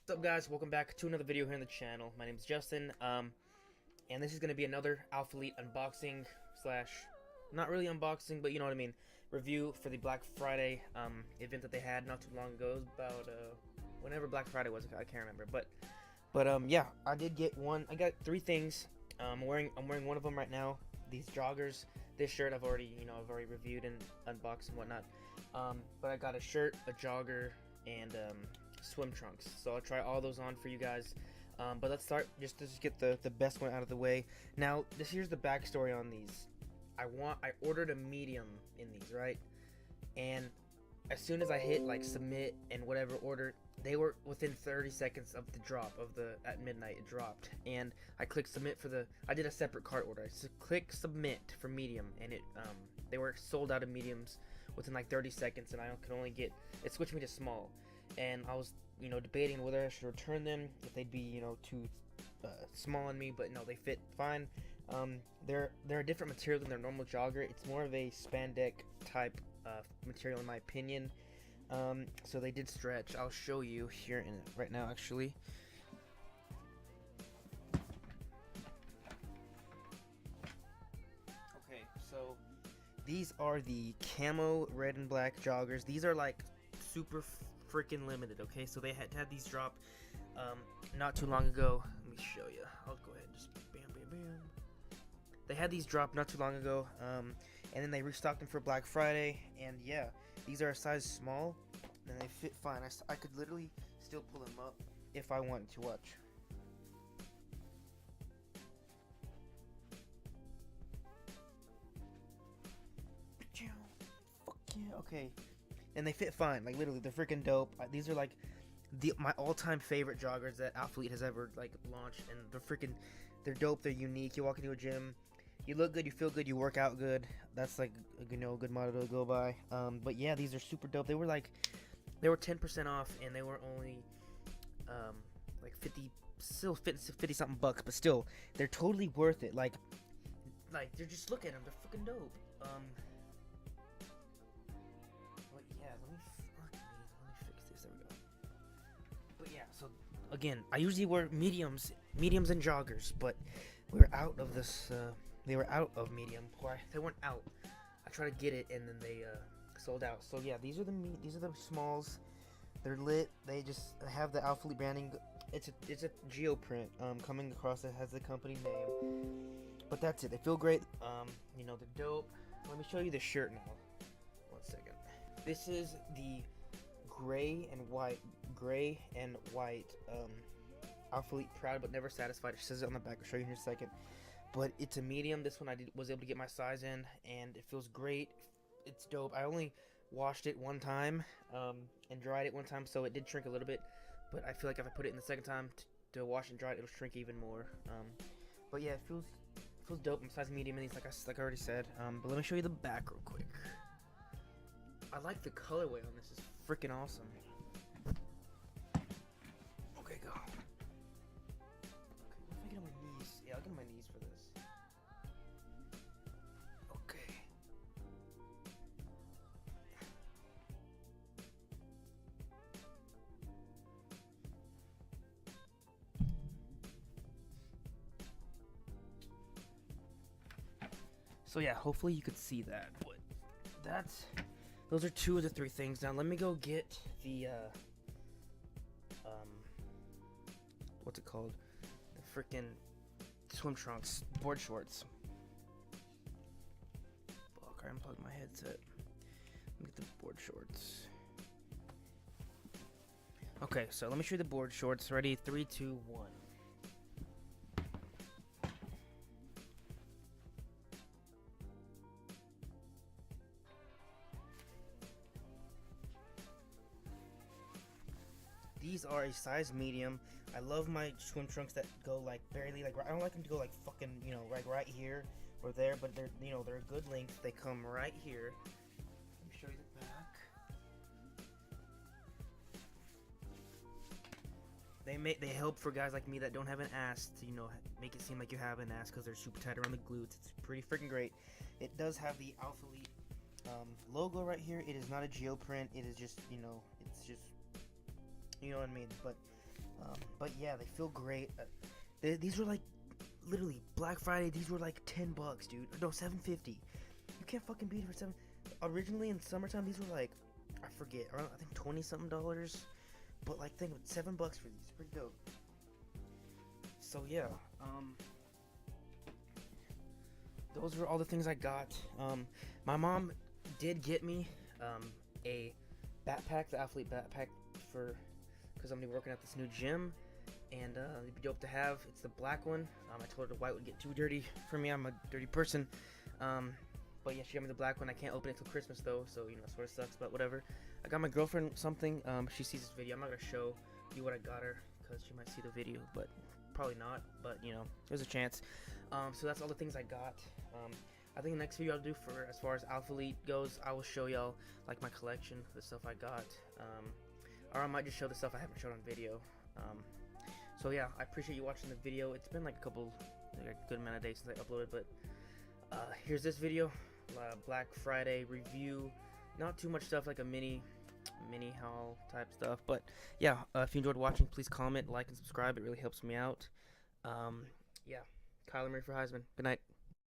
What's up, guys? Welcome back to another video here on the channel. My name is Justin, and this is going to be another Alphalete unboxing slash, not really unboxing, but you know what I mean, review for the Black Friday event that they had not too long ago. It was about whenever Black Friday was, I can't remember, but yeah, I did get one. I got three things. I'm wearing one of them right now. These joggers. This shirt I've already reviewed and unboxed and whatnot. But I got a shirt, a jogger, and swim trunks, so I'll try all those on for you guys. But let's start just to get the best one out of the way. Now, here's the backstory on these. I ordered a medium in these, right? And as soon as I hit like submit and whatever order, they were within 30 seconds of the drop at midnight. It dropped, and I clicked submit I did a separate cart order. I click submit for medium, and they were sold out of mediums within like 30 seconds, and I could only get it switched me to small. And I was, debating whether I should return them, if they'd be, too small on me, but no, they fit fine. They're a different material than their normal jogger. It's more of a spandex type material, in my opinion. So they did stretch. I'll show you here right now, actually. Okay, so these are the camo red and black joggers. These are like super freaking limited. Okay, so they had these drop not too long ago. Let me show you. I'll go ahead and just bam. They had these drop not too long ago, and then they restocked them for Black Friday. And yeah, these are a size small, and they fit fine. I could literally still pull them up if I wanted to. Watch. Fuck yeah. Okay. And they fit fine, like literally, they're freaking dope. These are like my all-time favorite joggers that Alphalete has ever like launched, and they're dope. They're unique. You walk into a gym, you look good, you feel good, you work out good. That's like a good motto to go by. But yeah, these are super dope. They were 10% off, and they were only like 50 something bucks, but still, they're totally worth it. Like they're just, look at them, they're freaking dope. So again, I usually wear mediums and joggers, but we were out of this. They were out of medium. Why? They weren't out. I tried to get it, and then they sold out. So yeah, these are the smalls. They're lit. They just have the Alphalete branding. It's a geoprint coming across. It has the company name. But that's it. They feel great. They're dope. Let me show you the shirt now. 1 second. This is the gray and white Alphalete proud but never satisfied. It says it on the back. I'll show you in a second. But it's a medium. This one I was able to get my size in, and it feels great. It's dope. I only washed it one time and dried it one time, so it did shrink a little bit. But I feel like if I put it in the second time to wash and dry it, it'll shrink even more. But yeah, it feels dope. I'm size medium in these, like I already said. But let me show you the back real quick. I like the colorway on this. It's freaking awesome. Okay, go. Okay, what if I get on my knees? Yeah, I'll get on my knees for this. Okay. So yeah, hopefully you could see that, but those are two of the three things. Now let me go get the what's it called? The freaking swim trunks, board shorts. Fuck, I unplugged my headset. Let me get the board shorts. Okay, so let me show you the board shorts. Ready? 3, 2, 1. These are a size medium. I love my swim trunks that go like barely, like, I don't like them to go like fucking, like right here or there, but they're, they're a good length. They come right here. Let me show you the back. They help for guys like me that don't have an ass to, make it seem like you have an ass, because they're super tight around the glutes. It's pretty freaking great. It does have the Alphalete logo right here. It is not a geoprint. It is just, it's just, you know what I mean. But But yeah, they feel great. These were like literally Black Friday. These were like $10, dude. No, $7.50. You can't fucking beat it for $7. Originally in summertime, these were like, I forget, around I think $20-something. But like, think of it, $7 for these. Pretty dope. So yeah, those were all the things I got. My mom did get me a backpack, the Alphalete backpack, because I'm gonna be working at this new gym, and it'd be dope to have. It's the black one. I told her the white would get too dirty for me. I'm a dirty person. But yeah, she got me the black one. I can't open it till Christmas though, so you know, it sort of sucks. But whatever. I got my girlfriend something. She sees this video. I'm not gonna show you what I got her because she might see the video, but probably not. But you know, there's a chance. So that's all the things I got. I think the next video I'll do for as far as Alphalete goes, I will show y'all like my collection, the stuff I got. Or I might just show the stuff I haven't shown on video. So yeah, I appreciate you watching the video. It's been like a good amount of days since I uploaded, but here's this video, Black Friday review. Not too much stuff, like a mini haul type stuff, but yeah, if you enjoyed watching, please comment, like, and subscribe. It really helps me out. Yeah, Kyler Murray for Heisman. Good night.